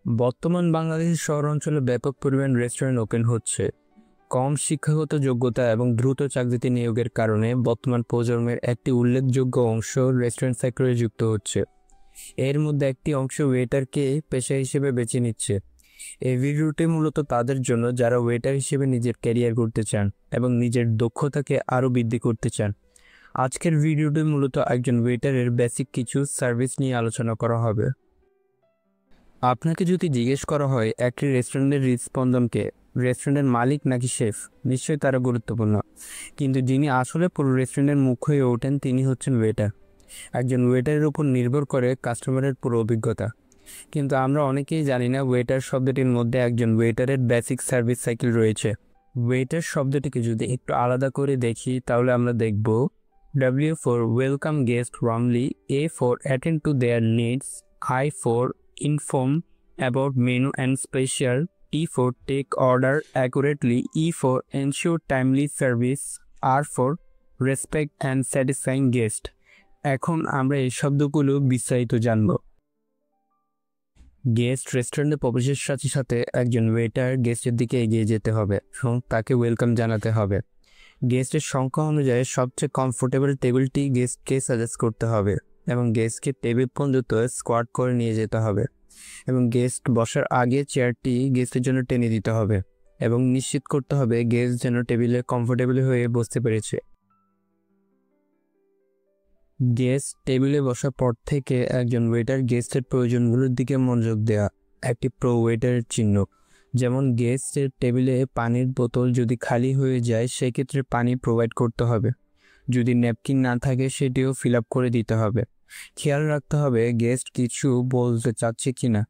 বর্তমান বাংলাদেশের শহর অঞ্চলে ব্যাপক পরিমাণ রেস্টুরেন্ট ওপেন হচ্ছে। কম শিক্ষাগত যোগ্যতা এবং দ্রুত চাকরিতে নিয়োগের কারণে বর্তমান প্রজন্মের একটি উল্লেখযোগ্য অংশ রেস্টুরেন্ট সেক্টরে যুক্ত হচ্ছে। এর মধ্যে একটি অংশ ওয়েটারকে পেশা হিসেবে বেছে নিচ্ছে। এই ভিডিওটি মূলত তাদের জন্য যারা ওয়েটার হিসেবে নিজের ক্যারিয়ার করতে চান এবং নিজের দক্ষতাকে আরও বৃদ্ধি করতে চান। আজকের ভিডিওটি মূলত একজন ওয়েটারের বেসিক কিছু সার্ভিস নিয়ে আলোচনা করা হবে। আপনাকে যদি জিজ্ঞেস করা হয় একটি রেস্টুরেন্টের হৃদস্পন্দনকে, রেস্টুরেন্টের মালিক নাকি শেফ, নিশ্চয়ই তারা গুরুত্বপূর্ণ, কিন্তু যিনি আসলে পুরো রেস্টুরেন্টের মুখ্য হয়ে ওঠেন তিনি হচ্ছেন ওয়েটার। একজন ওয়েটারের উপর নির্ভর করে কাস্টমারের পুরো অভিজ্ঞতা। কিন্তু আমরা অনেকেই জানি না ওয়েটার শব্দটির মধ্যে একজন ওয়েটারের বেসিক সার্ভিস সাইকেল রয়েছে। ওয়েটার শব্দটিকে যদি একটু আলাদা করে দেখি তাহলে আমরা দেখব W for welcome guest warmly, A for attend to their needs, I for inform about menu and special, T for take order accurately, E for ensure timely service, R for respect and satisfying guest। এখন আমরা এই শব্দগুলো বিস্তারিত জানব। Guest রেস্টুরেন্টে প্রবেশের সাথে সাথে একজন ওয়েটার গেস্টের দিকে এগিয়ে যেতে হবে এবং তাকে ওয়েলকাম জানাতে হবে। গেস্টের সংখ্যা অনুযায়ী সবচেয়ে কমফোর্টেবল টেবিলটি গেস্টকে সাজেস্ট করতে হবে এবং গেস্টকে টেবিল পর্যন্ত স্কোয়াট করে নিয়ে যেতে হবে এবং গেস্ট বসার আগে চেয়ারটি গেস্টের জন্য টেনে দিতে হবে এবং নিশ্চিত করতে হবে গেস্ট যেন টেবিলে কমফোর্টেবল হয়ে বসতে পেরেছে। গেস্ট টেবিলে বসার পর থেকে একজন ওয়েটার গেস্টের প্রয়োজনগুলোর দিকে মনোযোগ দেওয়া একটি প্রো ওয়েটারের চিহ্ন। যেমন গেস্টের টেবিলে পানির বোতল যদি খালি হয়ে যায় সেক্ষেত্রে পানি প্রোভাইড করতে হবে। যদি ন্যাপকিন না থাকে সেটিও ফিল আপ করে দিতে হবে। খেয়াল রাখতে হবে গেস্ট কিছু বলতে চাচ্ছে কিনা,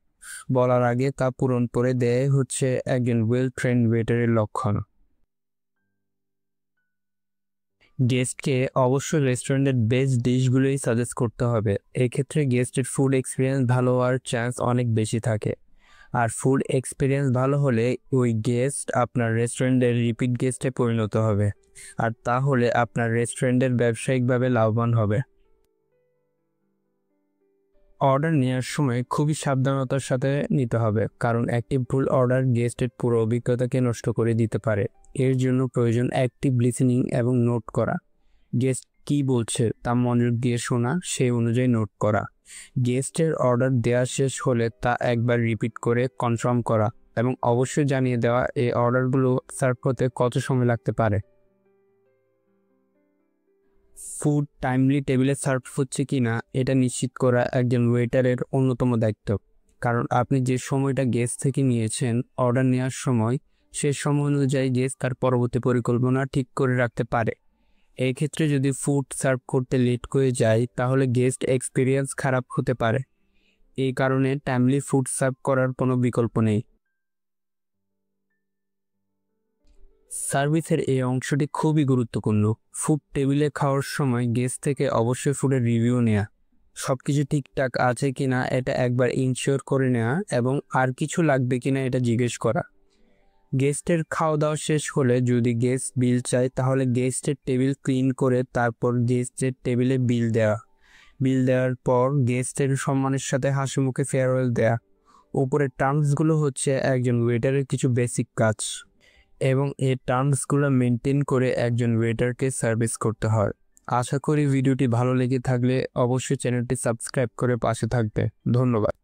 বলার আগে তা পূরণ করে দেয় হচ্ছে একজন ওয়েল ট্রেন্ড ওয়েটারের লক্ষণ। গেস্টকে অবশ্যই রেস্টুরেন্টের বেস্ট ডিশগুলোই সাজেস্ট করতে হবে। এক্ষেত্রে গেস্টের ফুড এক্সপিরিয়েন্স ভালো হওয়ার চান্স অনেক বেশি থাকে। আর ফুড এক্সপিরিয়েন্স ভালো হলে ওই গেস্ট আপনার রেস্টুরেন্টের রিপিট গেস্টে পরিণত হবে, আর তাহলে আপনার রেস্টুরেন্টের ব্যবসায়িকভাবে লাভবান হবে। অর্ডার নেওয়ার সময় খুবই সাবধানতার সাথে নিতে হবে, কারণ একটি ভুল অর্ডার গেস্টের পুরো অভিজ্ঞতাকে নষ্ট করে দিতে পারে। এর জন্য প্রয়োজন অ্যাক্টিভ লিসেনিং এবং নোট করা। গেস্ট কি বলছে তা মনোযোগ দিয়ে শোনা, সেই অনুযায়ী নোট করা। গেস্টের অর্ডার দেওয়া শেষ হলে তা একবার রিপিট করে কনফার্ম করা এবং অবশ্যই জানিয়ে দেওয়া এই অর্ডারগুলো সার্ভ হতে কত সময় লাগতে পারে। ফুড টাইমলি টেবিলে সার্ভ হচ্ছে কিনা এটা নিশ্চিত করা একজন ওয়েটারের অন্যতম দায়িত্ব, কারণ আপনি যে সময়টা গেস্ট থেকে নিয়েছেন অর্ডার নেওয়ার সময়, সে সময় অনুযায়ী গেস্ট তার পরবর্তী পরিকল্পনা ঠিক করে রাখতে পারে। এই ক্ষেত্রে যদি ফুড সার্ভ করতে লেট হয়ে যায় তাহলে গেস্ট এক্সপিরিয়েন্স খারাপ হতে পারে। এই কারণে টাইমলি ফুড সার্ভ করার কোনো বিকল্প নেই। সার্ভিসের এই অংশটি খুবই গুরুত্বপূর্ণ। ফুড টেবিলে খাওয়ার সময় গেস্ট থেকে অবশ্যই ফুডের রিভিউ নেওয়া, সব কিছু ঠিকঠাক আছে কিনা এটা একবার ইনশিওর করে নেওয়া এবং আর কিছু লাগবে কিনা এটা জিজ্ঞেস করা। গেস্টের খাওয়া দাওয়া শেষ হলে যদি গেস্ট বিল চায় তাহলে গেস্টের টেবিল ক্লিন করে তারপর গেস্টের টেবিলে বিল দেওয়ার পর গেস্টের সম্মানের সাথে হাসি মুখে ফেয়ারওয়েল দেয়া। উপরের টার্মসগুলো হচ্ছে একজন ওয়েটারের কিছু বেসিক কাজ এবং এই টার্মসগুলো মেনটেন করে একজন ওয়েটারকে সার্ভিস করতে হয়। আশা করি ভিডিওটি ভালো লেগে থাকলে অবশ্যই চ্যানেলটি সাবস্ক্রাইব করে পাশে থাকবে। ধন্যবাদ।